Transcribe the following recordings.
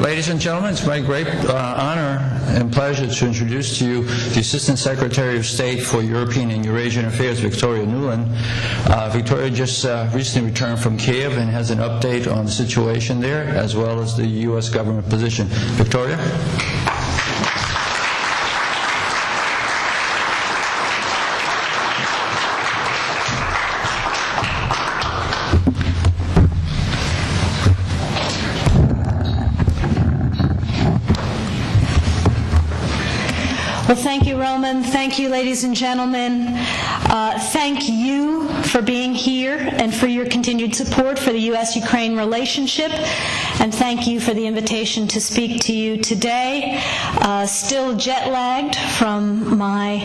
Ladies and gentlemen, it's my great honor and pleasure to introduce to you the Assistant Secretary of State for European and Eurasian Affairs, Victoria Nuland. Victoria just recently returned from Kiev and has an update on the situation there, as well as the U.S. government position. Victoria? Well, thank you, Roman. Thank you, ladies and gentlemen. Thank you for being here and for your continued support for the U.S.-Ukraine relationship. And thank you for the invitation to speak to you today. Still jet-lagged from my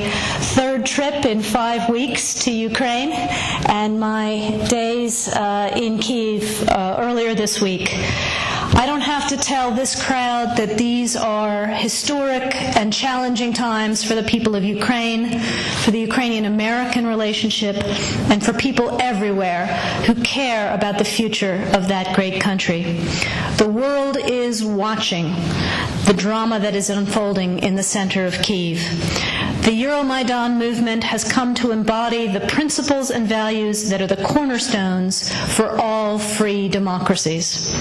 third trip in 5 weeks to Ukraine and my days in Kyiv earlier this week. I don't have to tell this crowd that these are historic and challenging times for the people of Ukraine, for the Ukrainian-American relationship, and for people everywhere who care about the future of that great country. The world is watching the drama that is unfolding in the center of Kyiv. The Euromaidan movement has come to embody the principles and values that are the cornerstones for all free democracies.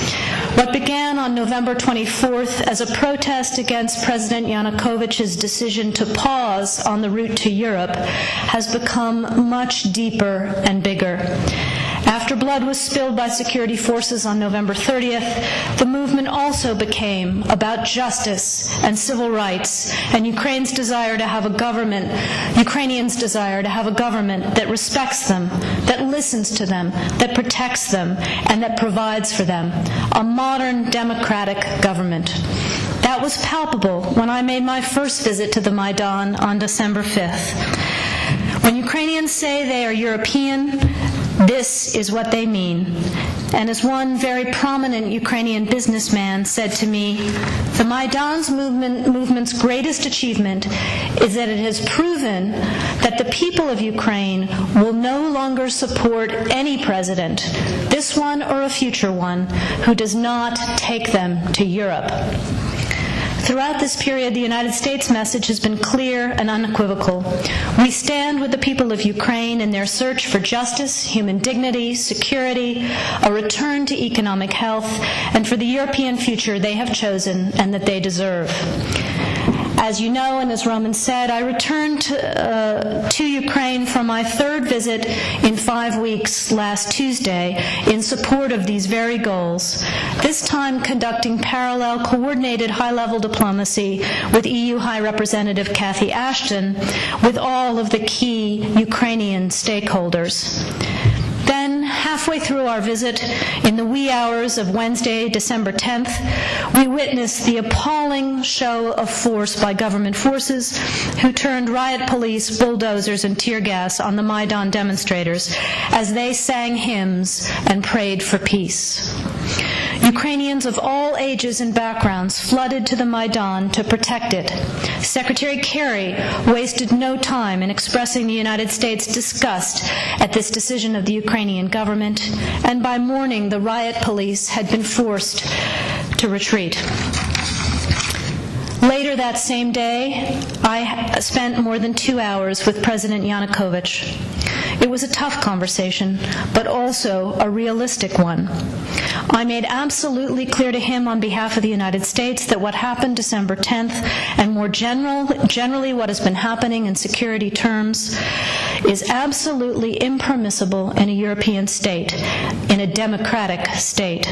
What began on November 24th as a protest against President Yanukovych's decision to pause on the route to Europe has become much deeper and bigger. After blood was spilled by security forces on November 30th, the movement also became about justice and civil rights and Ukrainians' desire to have a government that respects them, that listens to them, that protects them, and that provides for them. A modern democratic government. That was palpable when I made my first visit to the Maidan on December 5th. When Ukrainians say they are European, this is what they mean. And as one very prominent Ukrainian businessman said to me, the Maidan's movement's greatest achievement is that it has proven that the people of Ukraine will no longer support any president, this one or a future one, who does not take them to Europe. Throughout this period, the United States message has been clear and unequivocal. We stand with the people of Ukraine in their search for justice, human dignity, security, a return to economic health, and for the European future they have chosen and that they deserve. As you know, and as Roman said, I returned to Ukraine from my third visit in 5 weeks last Tuesday in support of these very goals, this time conducting parallel coordinated high-level diplomacy with EU High Representative Cathy Ashton with all of the key Ukrainian stakeholders. Then, halfway through our visit, in the wee hours of Wednesday, December 10th, we witnessed the appalling show of force by government forces who turned riot police, bulldozers, and tear gas on the Maidan demonstrators as they sang hymns and prayed for peace. Ukrainians of all ages and backgrounds flooded to the Maidan to protect it. Secretary Kerry wasted no time in expressing the United States' disgust at this decision of the Ukrainian government, and by morning the riot police had been forced to retreat. Later that same day, I spent more than 2 hours with President Yanukovych. It was a tough conversation, but also a realistic one. I made absolutely clear to him on behalf of the United States that what happened December 10th, and more generally what has been happening in security terms, is absolutely impermissible in a European state, in a democratic state.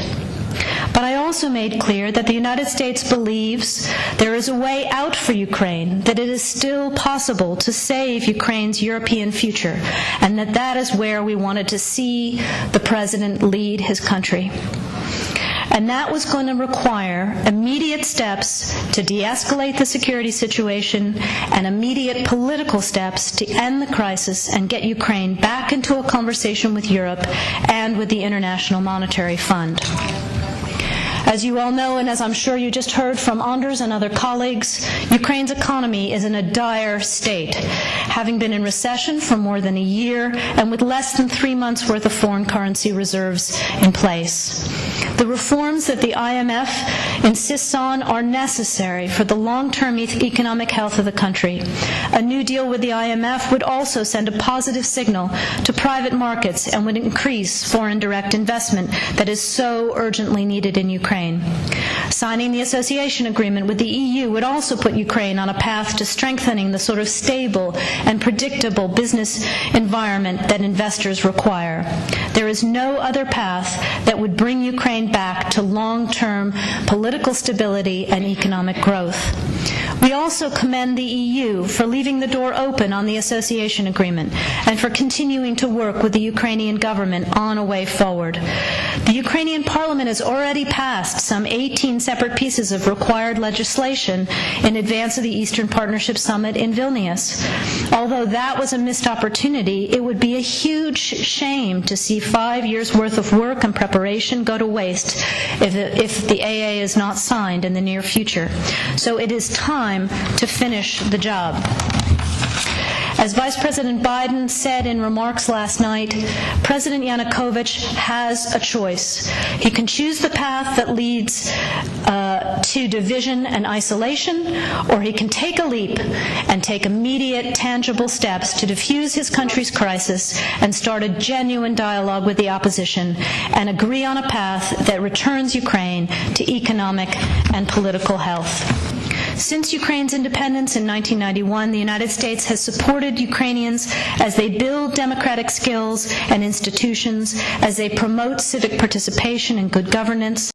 But I also made clear that the United States believes there is a way out for Ukraine, that it is still possible to save Ukraine's European future, and that is where we wanted to see the President lead his country. And that was going to require immediate steps to de-escalate the security situation and immediate political steps to end the crisis and get Ukraine back into a conversation with Europe and with the International Monetary Fund. As you all know, and as I'm sure you just heard from Anders and other colleagues, Ukraine's economy is in a dire state, having been in recession for more than a year and with less than 3 months' worth of foreign currency reserves in place. The reforms that the IMF insists on are necessary for the long-term economic health of the country. A new deal with the IMF would also send a positive signal to private markets and would increase foreign direct investment that is so urgently needed in Ukraine. Signing the association agreement with the EU would also put Ukraine on a path to strengthening the sort of stable and predictable business environment that investors require. There is no other path that would bring Ukraine back to long-term political stability and economic growth. We also commend the EU for leaving the door open on the association agreement and for continuing to work with the Ukrainian government on a way forward. The Ukrainian parliament has already passed some 18 separate pieces of required legislation in advance of the Eastern Partnership Summit in Vilnius. Although that was a missed opportunity, it would be a huge shame to see 5 years' worth of work and preparation go to waste if the AA is not signed in the near future. So it is time to finish the job. As Vice President Biden said in remarks last night, President Yanukovych has a choice. He can choose the path that leads to division and isolation, or he can take a leap and take immediate, tangible steps to defuse his country's crisis and start a genuine dialogue with the opposition and agree on a path that returns Ukraine to economic and political health. Since Ukraine's independence in 1991, the United States has supported Ukrainians as they build democratic skills and institutions, as they promote civic participation and good governance,